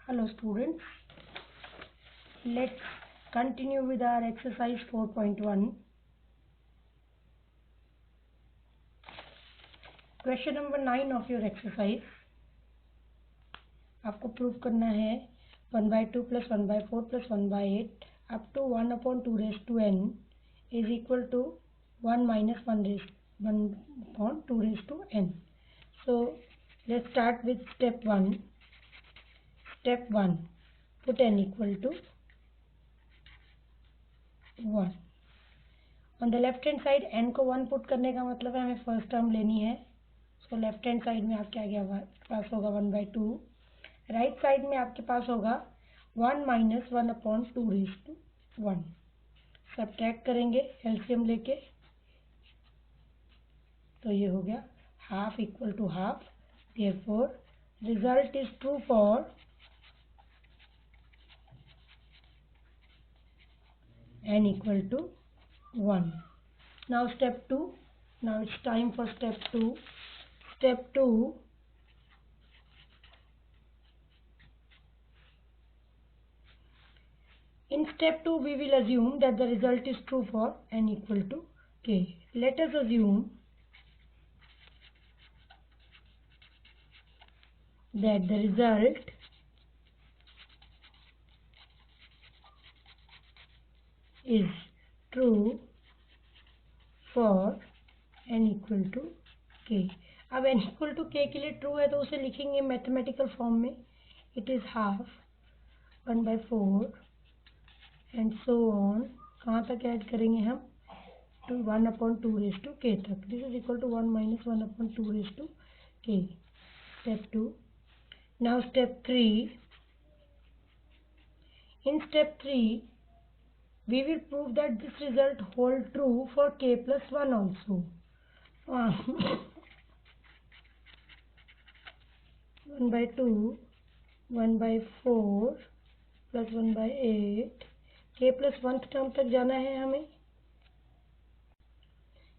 Hello students, let's continue with our exercise 4.1. Question number 9 of your exercise. आपको prove करना है 1/2 plus 1/4 plus 1/8 up to 1/2 raised to n is equal to 1 minus 1/2 raised to n. So let's start with step 1. Step 1. Put n equal to 1. On the left hand side n को 1 put करने का मतलब है हमें first term लेनी है. So left hand side में आपके आगे पास होगा 1/2. राइट साइड में आपके पास होगा 1 minus 1/2 raised to 1. सब्ट्रैक्ट करेंगे एलसीएम लेके, तो ये हो गया half equal to half. Therefore result is true for n equal to 1. Now step 2. Now it's time for step 2. Step 2. In step 2 we will assume that the result is true for n equal to k. Let us assume that the result is true for n equal to k. अब n equal to k के लिए true है तो उसे लिखेंगे mathematical form में. It is half 1/4 and so on. कहाँ तक ऐड करेंगे हम? टू 1/2 raised to k तक. This is equal to 1 minus 1/2 raised to k. Step 2. Now step 3. In step 3 we will prove that this result hold true for k plus 1 also. 1/2 1/4 plus 1/8 k plus 1th term तक जाना है हमें.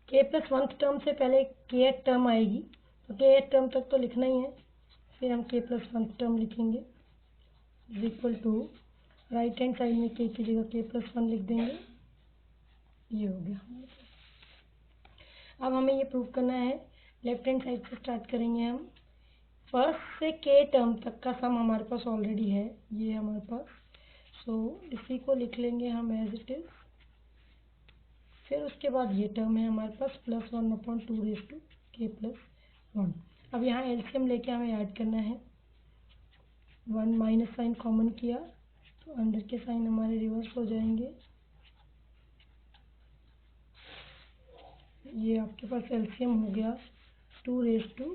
k plus 1th term से पहले kth term आएगी, तो kth term तक तो लिखना ही है. फिर हम k plus 1th टर्म लिखेंगे is equal to right hand side में k की जगह k plus 1 लिख देंगे. ये हो गया. अब हमें ये प्रूव करना है. लेफ्ट हैंड साइड से स्टार्ट करेंगे हम. फर्स्ट से k टर्म तक का सम हमारे पास ऑलरेडी है, ये हमारे पास. सो इसी को लिख लेंगे हम एज इट इज. फिर उसके बाद ये टर्म है हमारे पास plus 1/2 raised to k plus 1. अब यहाँ एलसीएम लेके हमें ऐड करना है. 1 माइनस साइन कॉमन किया तो अंदर के साइन हमारे रिवर्स हो जाएंगे. ये आपके पास एलसीएम हो गया 2 raised to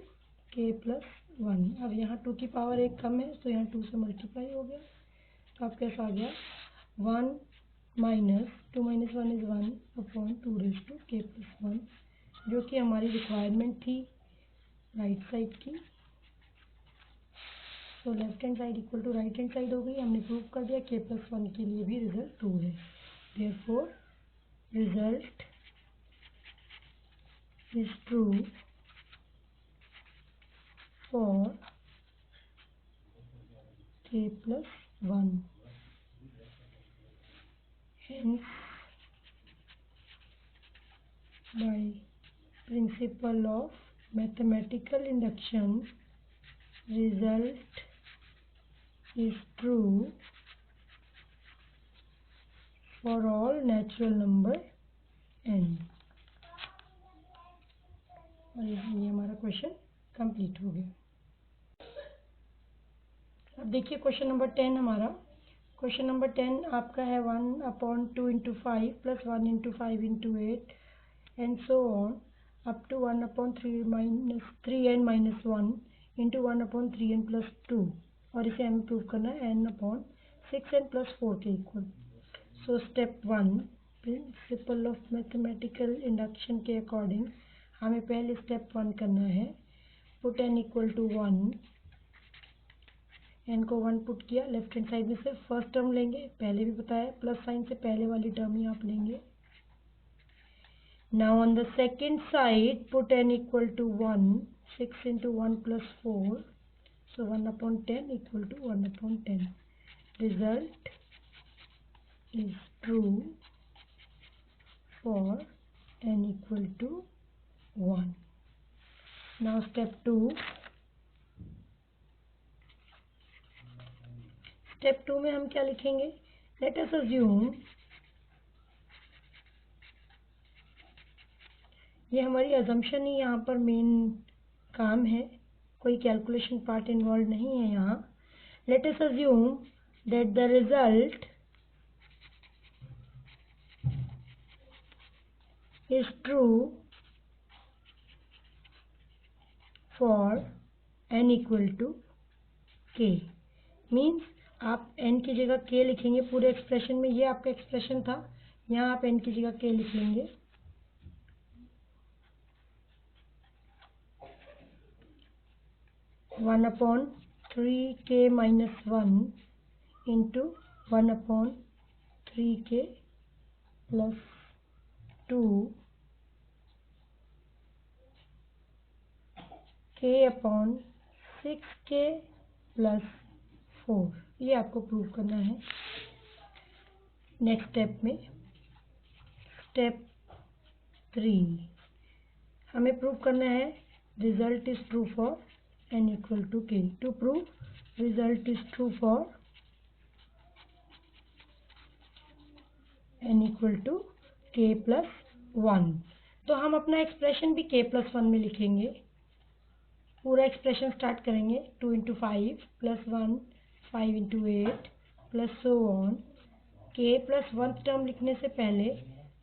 k plus 1. अब यहाँ 2 की पावर 1 कम है तो यहाँ 2 से मल्टीप्लाई हो गया, तो आपके पास आ गया 1 minus 2 minus 1 is 1/2 raised to k plus 1, जो कि हमारी रिक्वायरमेंट थी राइट साइड की. तो left hand side equal to right hand side हो गई. हमने प्रूव कर दिया k plus 1 के लिए भी रिजल्ट ट्रू है. Therefore result is true for k plus 1. Hence, by principle of mathematical induction, result is true for all natural number n. और ये हमारा क्वेश्चन कंप्लीट हो गया. अब देखिए क्वेश्चन नंबर 10 हमारा. क्वेश्चन नंबर 10 आपका है 1/2 into 5 plus 1 into 5 into 8 and so on up to 1/3 minus 3n minus 1 into 1/3n plus 2. और इसे हमें प्रूव करना है n/6n plus 4 के equal. So step 1 principle of mathematical induction के अकॉर्डिंग हमें पहले स्टेप 1 करना है. Put n equal to 1. n को 1 पुट किया. लेफ्ट हैंड साइड में से फर्स्ट टर्म लेंगे, पहले भी बताया प्लस साइन से पहले वाली टर्म ही आप लेंगे. Now on the second side put n equal to 1. 6 into 1 plus 4. So 1/10 equal to 1/10. Result is true for n equal to 1. Now step 2. Step 2 में हम क्या लिखेंगे? लेट अस अज्यूम, ये हमारी अजम्पशन ही यहाँ पर मेन काम है, कोई कैलकुलेशन पार्ट इन्वॉल्व नहीं है यहाँ. Let us assume that the result is true for n equal to k. Means आप n की जगह k लिखेंगे पूरे एक्सप्रेशन में. ये आपका एक्सप्रेशन था, यहाँ आप n की जगह k लिख लेंगे. One upon 3k - 1 into 1/3k + 2 k/6k + 4. ये आपको प्रूव करना है. नेक्स्ट स्टेप में, स्टेप 3, हमें प्रूव करना है result is true for n equal to k. To prove result is true for n equal to k + 1. तो हम अपना एक्सप्रेशन भी k + 1 में लिखेंगे. पूरा एक्सप्रेशन स्टार्ट करेंगे. 2 × 5 + 1 5 × 8 + so on. k + 1 टर्म लिखने से पहले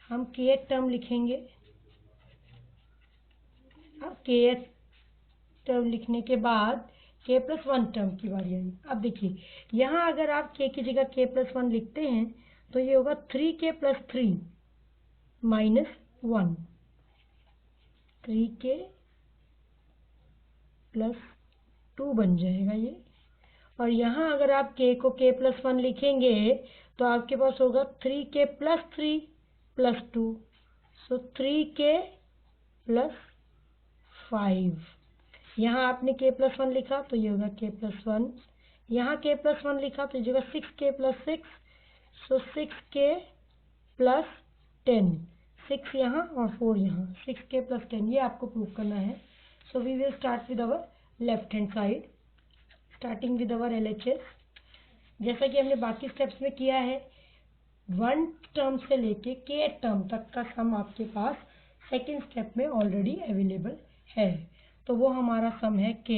हम k टर्म लिखेंगे. अब k टर्म लिखने के बाद k + 1 टर्म की बारी आई. अब देखिए, यहाँ अगर आप k की जगह k + 1 लिखते हैं तो ये होगा 3k + 3 - 1. 3k + 2 बन जाएगा ये. और यहाँ अगर आप k को k + 1 लिखेंगे तो आपके पास होगा 3k + 3 + 2. सो 3k + 5. यहाँ आपने k + 1 लिखा तो ये होगा k + 1. यहाँ k + 1 लिखा तो ये होगा 6k + 6. सो 6k + 10. 6 यहाँ और 4 यहाँ. 6k + 10. ये आपको प्रूव करना है. So we will start with our left hand side, starting with our LHS. जैसा कि हमने बाकी स्टेप्स में किया है, 1 टर्म से लेके k टर्म तक का सम आपके पास सेकेंड स्टेप में ऑलरेडी अवेलेबल है. तो वो हमारा सम है k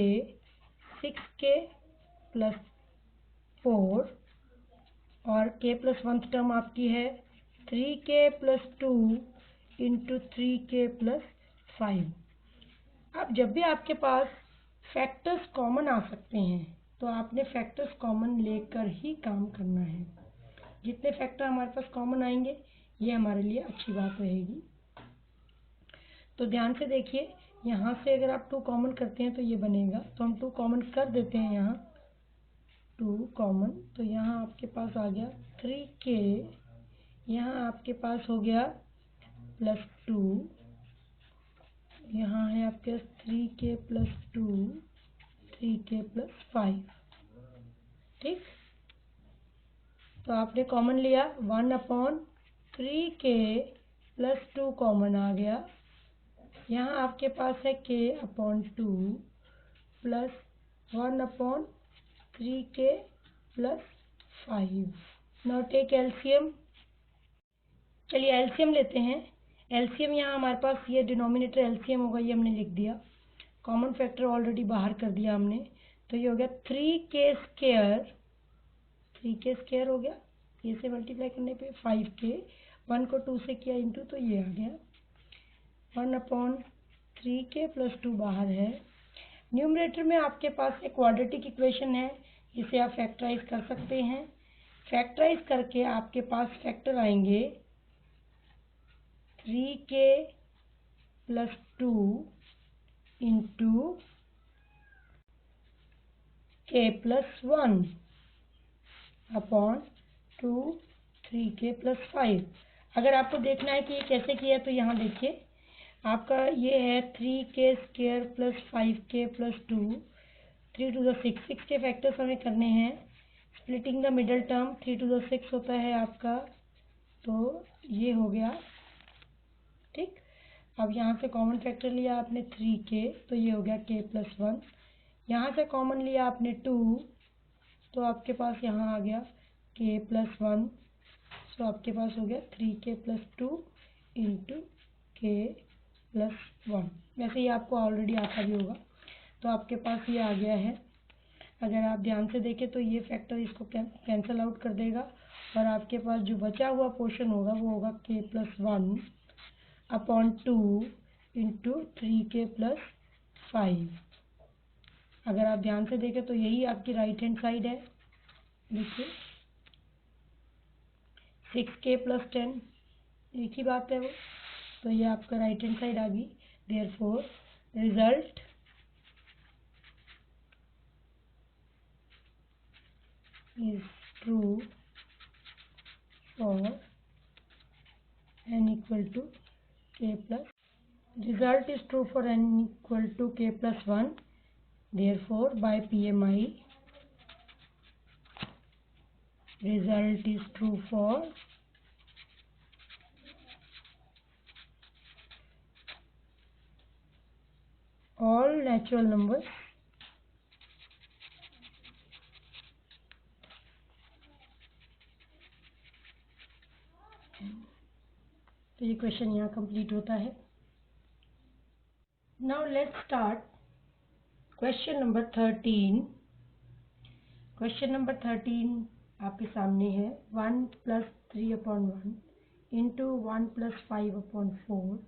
6k + 4 और k + 1 टर्म आपकी है 3k + 2 इंटू 3k + 5. अब जब भी आपके पास फैक्टर्स कॉमन आ सकते हैं तो आपने फैक्टर्स कॉमन लेकर ही काम करना है. जितने फैक्टर हमारे पास कॉमन आएंगे ये हमारे लिए अच्छी बात रहेगी. तो ध्यान से देखिए, यहाँ से अगर आप 2 कॉमन करते हैं तो ये बनेगा. तो हम 2 कॉमन कर देते हैं. यहाँ 2 कॉमन, तो यहाँ आपके पास आ गया 3k. यहाँ आपके पास हो गया +2. यहाँ है आपके पास 3k + 2 3k + 5. ठीक, तो आपने कॉमन लिया. 1/3k + 2 कॉमन आ गया. यहाँ आपके पास है k/2 + 1/3k + 5. Now take LCM. चलिए एलसीएम लेते हैं. एलसीएम यहाँ हमारे पास ये डिनोमिनेटर एलसीएम होगा, ये हमने लिख दिया. कॉमन फैक्टर ऑलरेडी बाहर कर दिया हमने. तो ये हो गया 3k². 3k² हो गया. ये से मल्टीप्लाई करने पे 5k. 1 को 2 से किया इंटू, तो ये आ गया 1/3k + 2 बाहर है. न्यूमरेटर में आपके पास एक क्वाड्रेटिक इक्वेशन है, इसे आप फैक्टराइज कर सकते हैं. फैक्टराइज करके आपके पास फैक्टर आएंगे 3k + 2 into k + 1 upon 2 3k + 5. अगर आपको देखना है कि ये कैसे किया है तो यहाँ देखिए, आपका ये है 3k² + 5k + 2 3 to the 6, 6 के फैक्टर्स हमें करने हैं। Splitting the middle term 3 to the 6 होता है आपका, तो ये हो गया, ठीक। अब यहाँ से कॉमन फैक्टर लिया आपने 3k, तो ये हो गया k+1। यहाँ से कॉमन लिया आपने 2, तो आपके पास यहाँ आ गया k+1, सो आपके पास हो गया 3k+2 इंटू k+1। वैसे ये आपको ऑलरेडी आता भी होगा, तो आपके पास ये आ गया है। अगर आप ध्यान से देखें तो ये फैक्टर इसको कैंसिल आउट कर देगा, और आपके पास जो बचा हुआ पोर्शन होगा वो होगा k+1/2 इंटू 3k+5। अगर आप ध्यान से देखें तो यही आपकी राइट हैंड साइड है। देखिए 6k+10 एक ही बात है वो, तो ये आपका राइट हैंड साइड आ गई। Therefore result is true for n equal to k plus. Result is true for n equal to k+1. Therefore, by PMI, result is true for all natural numbers तो ये question यहाँ complete होता है। Now let's start question number 13। Question number 13 आपके सामने है 1 + 3/1 into 1 + 5/4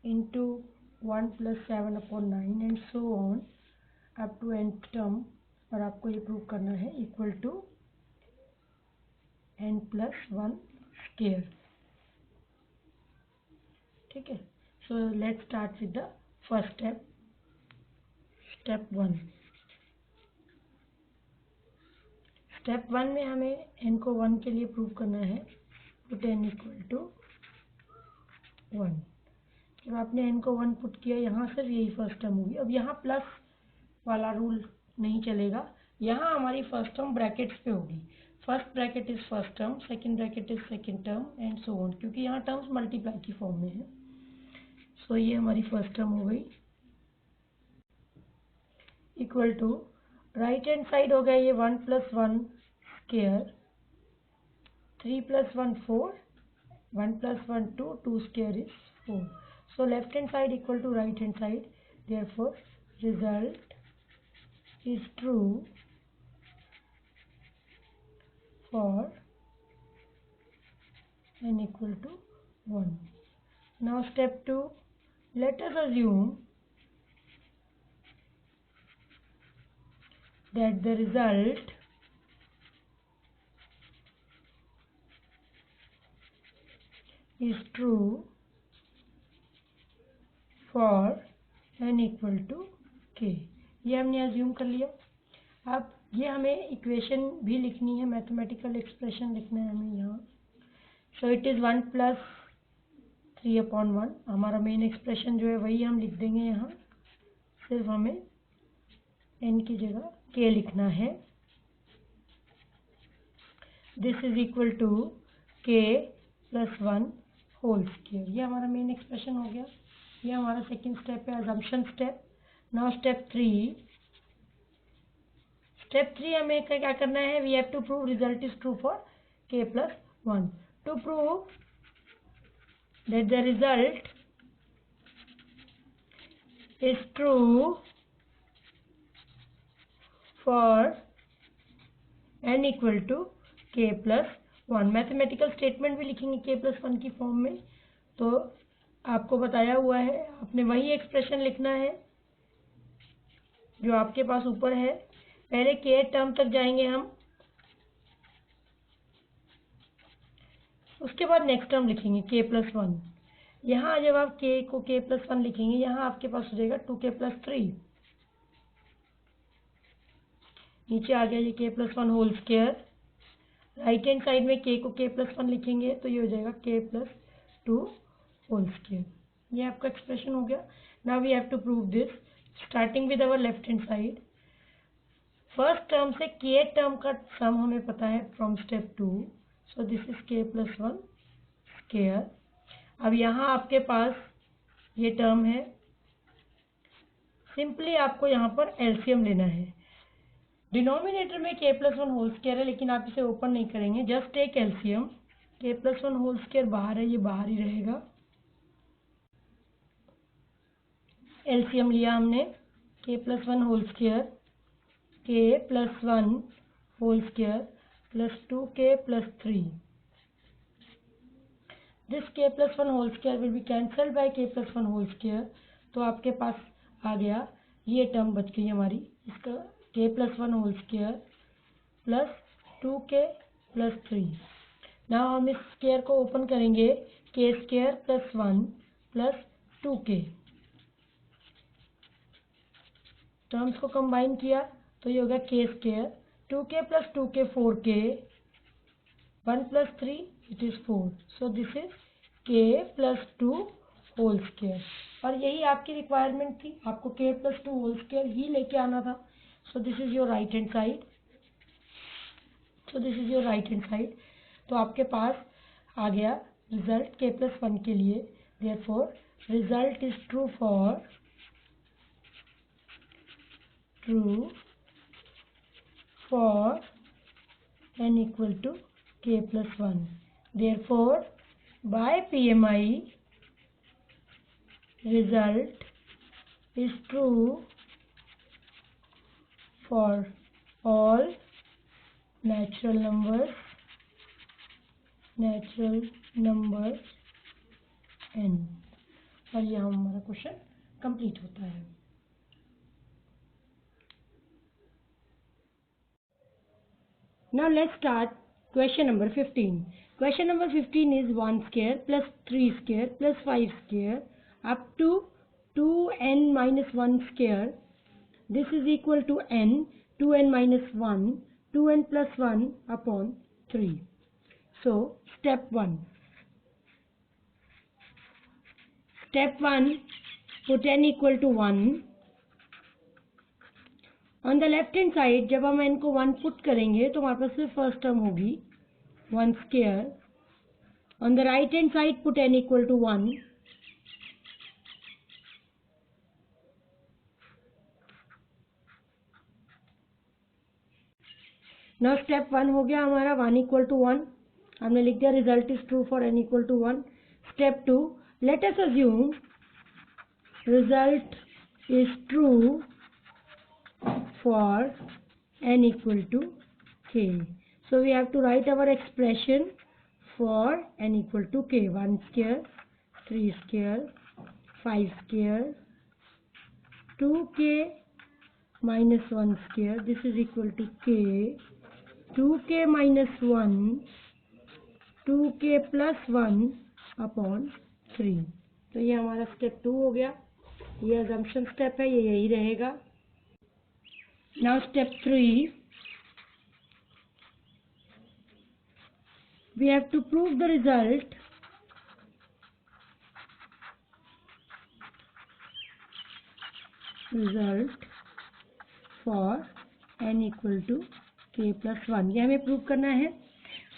into 1 + 7/9 and so on up to nth term, और आपको ये प्रूव करना है इक्वल टू n+1 स्क्वायर। ठीक है, so let's start with the first step, step 1। Step 1 में हमें n को 1 के लिए प्रूव करना है, पुट n इक्वल टू 1। जब आपने n को 1 पुट किया, यहाँ सिर्फ यही फर्स्ट टर्म होगी। अब यहाँ प्लस वाला रूल नहीं चलेगा, यहाँ हमारी फर्स्ट टर्म ब्रैकेट्स पे होगी। First bracket is first term, second bracket is second term and so on, क्योंकि यहाँ टर्म्स मल्टीप्लाई की फॉर्म में है। सो ये हमारी फर्स्ट टर्म हो गई, equal to right hand side हो गया ये 1 + 1 square, 3 + 1 4, 1 + 1 2, 2 square is 4। So left hand side equal to right hand side, therefore result is true for n equal to 1. Now step 2, let us assume that the result is true for n equal to k। ये हमने assume कर लिया। अब ये हमें equation भी लिखनी है, मैथमेटिकल एक्सप्रेशन लिखना है हमें यहाँ। सो इट इज़ 1 + 3/1, हमारा मेन एक्सप्रेशन जो है वही हम लिख देंगे यहाँ, सिर्फ हमें n की जगह k लिखना है। This is equal to k+1 whole square. ये हमारा मेन एक्सप्रेशन हो गया। ये हमारा सेकेंड स्टेप है, assumption step. Now step 3। Step 3 हमें क्या करना है, we have to prove result is true for k+1। To prove that the result is true for n equal to k+1। Mathematical statement भी लिखेंगे k+1 की form में, तो आपको बताया हुआ है, आपने वही एक्सप्रेशन लिखना है जो आपके पास ऊपर है। पहले k टर्म तक जाएंगे हम, उसके बाद नेक्स्ट टर्म लिखेंगे k+1। यहाँ जब आप k को k+1 लिखेंगे, यहाँ आपके पास हो जाएगा 2k+3। नीचे आ गया ये k+1 whole square. Right hand side में k को k+1 लिखेंगे तो ये हो जाएगा k+2 होल स्क्वायर। ये आपका एक्सप्रेशन हो गया। Now we have to prove this, starting with our left hand side. First term से के टर्म का सम हमें पता है from step 2, so this is k plus 1 square. अब यहाँ आपके पास ये टर्म है, सिंपली आपको यहाँ पर एलसीएम लेना है। डिनोमिनेटर में के प्लस 1 होल स्क्वायर है, लेकिन आप इसे ओपन नहीं करेंगे, जस्ट टेक एलसीएम। के प्लस 1 होल स्क्वायर बाहर है, ये बाहर ही रहेगा। एलसीएम लिया हमने, k plus 1 whole square, k plus 1 whole square plus 2k plus 3। This k plus 1 whole square will be cancelled by k plus 1 whole square. तो आपके पास आ गया, ये टर्म बच गई हमारी, इसका k plus 1 whole square plus 2k plus 3। नाउ हम इस स्क्वायर को ओपन करेंगे, k square plus 1 plus 2k। Terms को कंबाइन किया तो ये होगा k square, 2k plus 2k 4k, 1 plus 3 it is 4। So this is k plus 2 whole square. और यही आपकी रिक्वायरमेंट थी, आपको k प्लस 2 होल स्क्वायर ही लेके आना था। So this is your right hand side, so this is your right hand side. तो आपके पास आ गया रिजल्ट k प्लस 1 के लिए। Therefore result is true for n equal to k plus 1. Therefore, by PMI, result is true for all natural numbers n। और यहाँ हमारा question complete होता है। Now let's start question number 15. Question number 15 is 1 square plus 3 square plus 5 square up to 2n minus 1 square. This is equal to n, 2n minus 1, 2n plus 1 upon 3. So, step 1. Step 1, put n equal to 1. On the left hand side जब हम n को 1 put करेंगे तो हमारे पास सिर्फ first term होगी 1 square. On the right hand side put n equal to 1। Now step 1 हो गया हमारा, 1 इक्वल टू 1 हमने लिख दिया, result is true for n equal to 1। Step 2, let us assume result is true for n equal to k. So we have to write our expression for n equal to k. 1 square, 3 square, 5 square, 2k minus 1 square. This is equal to k. 2k minus 1, 2k plus 1 upon 3. तो ये हमारा step 2 हो गया। ये assumption step है, ये यही रहेगा। Now step 3, we have to prove the result for n equal to k plus 1। ये हमें प्रूव करना है।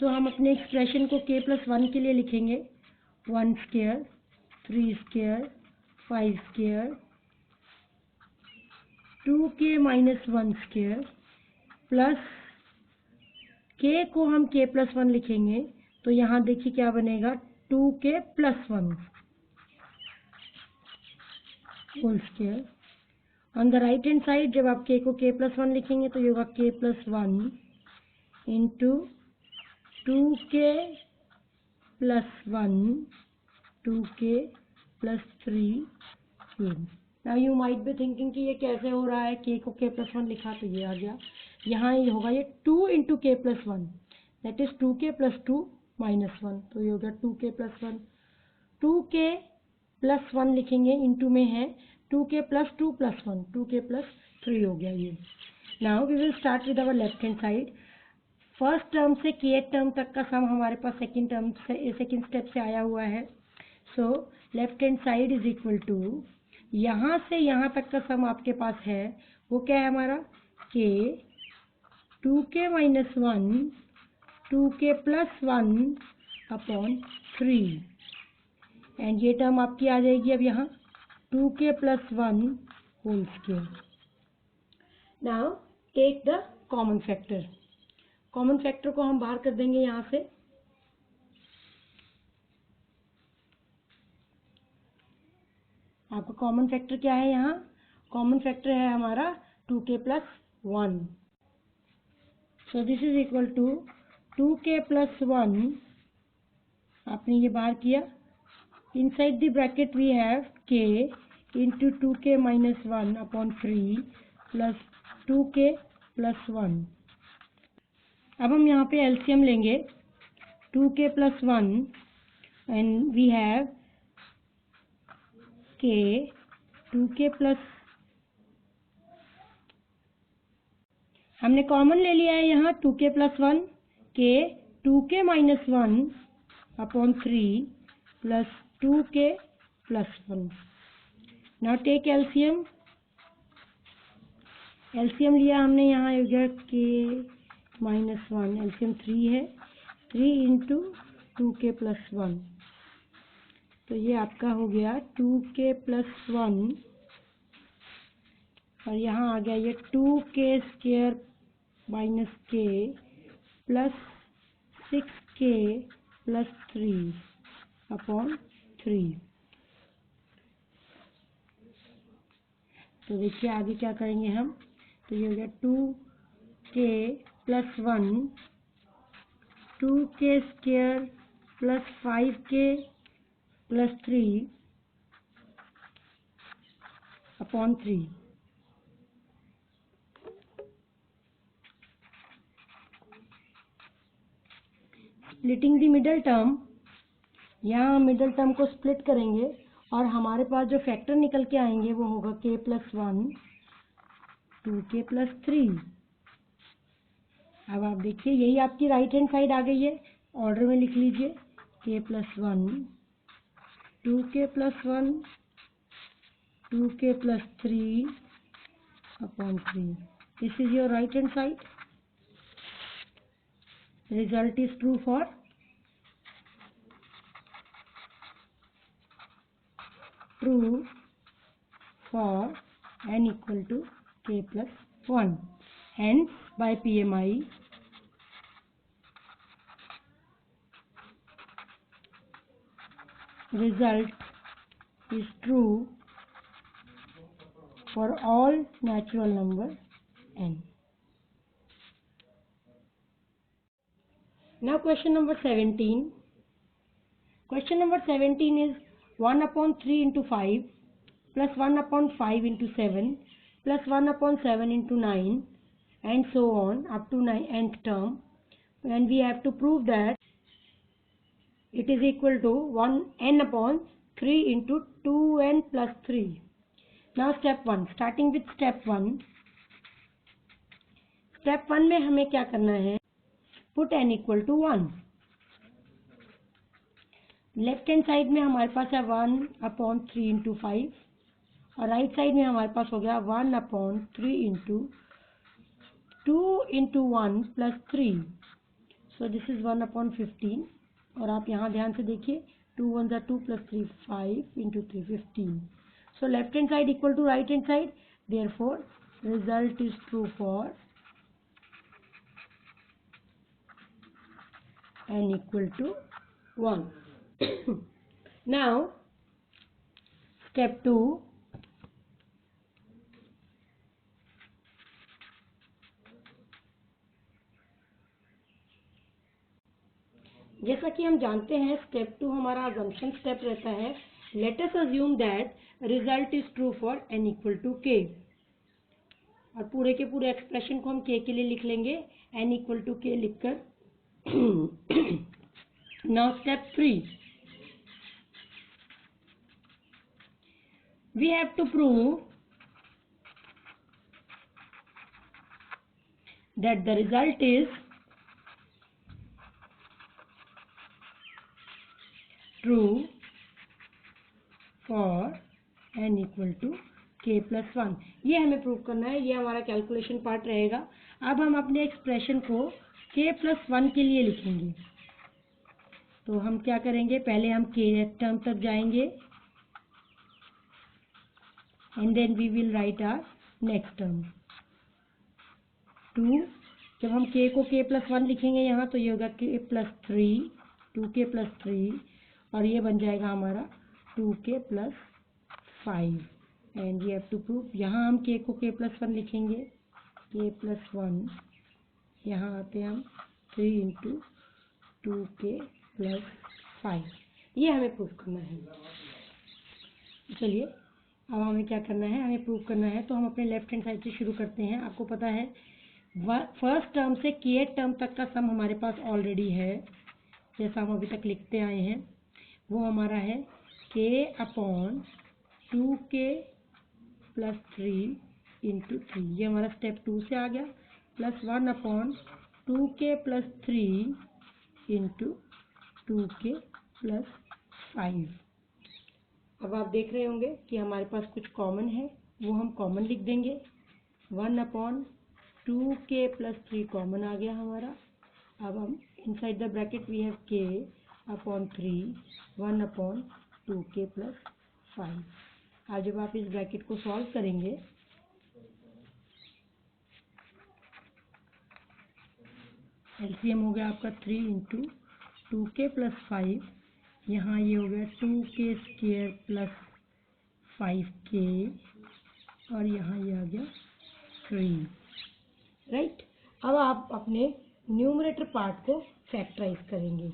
सो हम अपने एक्सप्रेशन को k plus 1 के लिए लिखेंगे, 1 square, 3 square, 5 square, 2k minus 1 square plus k को हम k plus 1 लिखेंगे तो यहाँ देखिए क्या बनेगा, 2k plus 1 whole square. On the right hand side जब आप k को k plus 1 लिखेंगे तो ये होगा k plus 1 into 2k plus 1, 2k plus 3k। Now you might be thinking कि ये कैसे हो रहा है, k को k plus 1 लिखा तो ये आ गया। यहाँ ये होगा ये 2 into k plus 1, that is 2k plus 2 minus 1, तो ये होगा 2k plus 1। 2k plus 1 लिखेंगे, इंटू में है 2k plus 2 plus 1, 2k plus 3 हो गया ये। Now we will start with our left hand side। First term से kth टर्म तक का सम हमारे पास सेकेंड स्टेप से आया हुआ है। So left hand side is equal to, यहाँ से यहाँ तक का सम आपके पास है वो क्या है हमारा, k 2k minus 1 2k plus 1 upon 3 and ये टर्म आपकी आ जाएगी अब यहाँ 2k plus 1 whole square. Now take the common factor. Common factor को हम बाहर कर देंगे यहाँ से. आपका कॉमन फैक्टर क्या है यहाँ? कॉमन फैक्टर है हमारा 2k plus 1. So this is equal to 2k plus 1. आपने ये बाहर किया. Inside the bracket we have k into 2k minus 1 upon 3 plus 2k plus 1. अब हम यहाँ पे एलसीएम लेंगे 2k plus 1 and we have k 2k plus हमने कॉमन ले लिया है यहाँ 2k plus 1 k 2k minus 1 upon 3 plus 2k plus 1. Now take LCM. LCM लिया हमने यहाँ हो गया k minus 1 LCM 3 है 3 into 2k plus 1. तो ये आपका हो गया 2k plus 1 और यहाँ आ गया ये 2k square minus k plus 6k plus 3 upon 3. तो देखिए आगे क्या करेंगे हम. तो ये हो गया 2k plus 1 2k square plus 5k plus 3 upon 3. Splitting the middle term. यहाँ मिडल टर्म को स्प्लिट करेंगे और हमारे पास जो फैक्टर निकल के आएंगे वो होगा k plus 1 2k plus 3. अब आप देखिए यही आपकी राइट हैंड साइड आ गई है. ऑर्डर में लिख लीजिए k plus 1 2k plus 1 2k plus 3 upon 3. This is your right hand side. Result is true for n equal to k plus 1. Hence by PMI result is true for all natural number n. Now question number 17. Question number 17 is 1 upon 3 into 5 plus 1 upon 5 into 7 plus 1 upon 7 into 9 and so on up to 9th term, and we have to prove that it is equal to 1n upon 3 into 2n plus 3. Now step 1. Starting with step 1. Step 1 में हमें क्या करना है? Put n equal to 1. Left hand side में हमारे पास है 1 upon 3 into 5 और right side में हमारे पास हो गया 1 upon 3 into 2 into 1 plus 3. So this is 1 upon 15 और आप यहाँ ध्यान से देखिए 2 1 ज़ा 2 plus 3 5 into 3 15. So left hand side equal to right hand side. Therefore result is true for n equal to 1. Now step 2. जैसा कि हम जानते हैं स्टेप 2 हमारा अजम्पशन स्टेप रहता है. Let us assume that result is true for n equal to k और पूरे के पूरे एक्सप्रेशन को हम k के लिए लिख लेंगे n इक्वल टू k लिखकर. Now step 3. We have to prove that the result is true for n equal to k+1। ये हमें प्रूव करना है, ये हमारा कैलकुलेशन पार्ट रहेगा। अब हम अपने एक्सप्रेशन को k+1 के लिए लिखेंगे। तो हम क्या करेंगे, पहले हम k टर्म तक जाएंगे and then we will write our next term 2। जब हम k को k+1 लिखेंगे यहाँ, तो ये होगा k+3, 2k+3, और ये बन जाएगा हमारा 2k+5 and we have to prove. यहाँ हम k को k+1 लिखेंगे, k+1, यहाँ आते हैं हम 3 × 2k+5, ये हमें प्रूव करना है। चलिए अब हमें क्या करना है, हमें प्रूव करना है, तो हम अपने लेफ्ट हैंड साइड से शुरू करते हैं। आपको पता है फर्स्ट टर्म से kth टर्म तक का सम हमारे पास ऑलरेडी है, जैसा हम अभी तक लिखते आए हैं। वो हमारा है k/2k+3 × 3, ये हमारा स्टेप 2 से आ गया, +1/2k+3 × 2k+5। अब आप देख रहे होंगे कि हमारे पास कुछ कॉमन है, वो हम कॉमन लिख देंगे। 1/2k+3 कॉमन आ गया हमारा। अब हम inside the bracket we have k/3 1/2k+5। आज जब आप इस ब्रैकेट को सॉल्व करेंगे, एलसीएम हो गया आपका 3 × 2k+5, यहाँ ये हो गया 2k² + 5k, और यहाँ ये आ गया 3, राइट। अब आप अपने न्यूमरेटर पार्ट को फैक्टराइज करेंगे।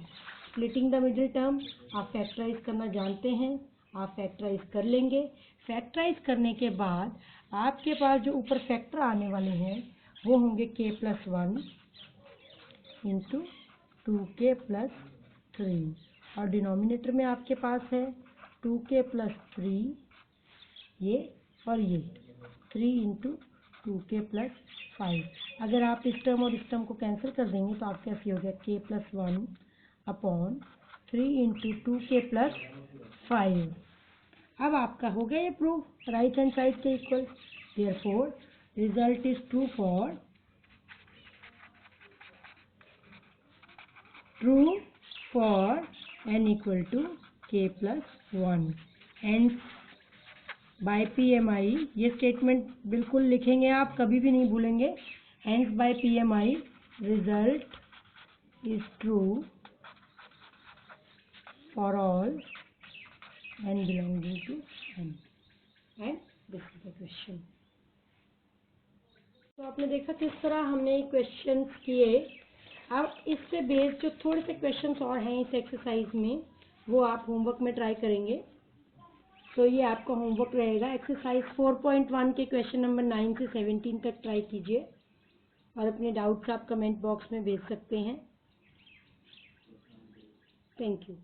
स्प्लिटिंग द मिडिल टर्म आप फैक्टराइज करना जानते हैं, आप फैक्टराइज कर लेंगे। फैक्टराइज करने के बाद आपके पास जो ऊपर फैक्टर आने वाले हैं वो होंगे k+1 × 2k+3, और डिनोमिनेटर में आपके पास है 2k+3, ये और ये 3 × 2k+5। अगर आप इस टर्म और इस टर्म को कैंसिल कर देंगे तो आपके पास ये हो गया k+1/3 × 2k+5। अब आपका हो गया ये प्रूफ राइट हैंड साइड के equal. Therefore result is true for n = k+1 and by PMI। ये स्टेटमेंट बिल्कुल लिखेंगे आप, कभी भी नहीं भूलेंगे। Hence by PMI result is true for all n belonging to n, and this is the question. तो आपने देखा किस तरह हमने क्वेश्चंस किए। अब इससे बेस्ड जो थोड़े से क्वेश्चंस और हैं इस एक्सरसाइज में, वो आप होमवर्क में ट्राई करेंगे। तो ये आपका होमवर्क रहेगा। एक्सरसाइज 4.1 के क्वेश्चन नंबर 9 से 17 तक ट्राई कीजिए, और अपने डाउट्स आप कमेंट बॉक्स में भेज सकते हैं। Thank you.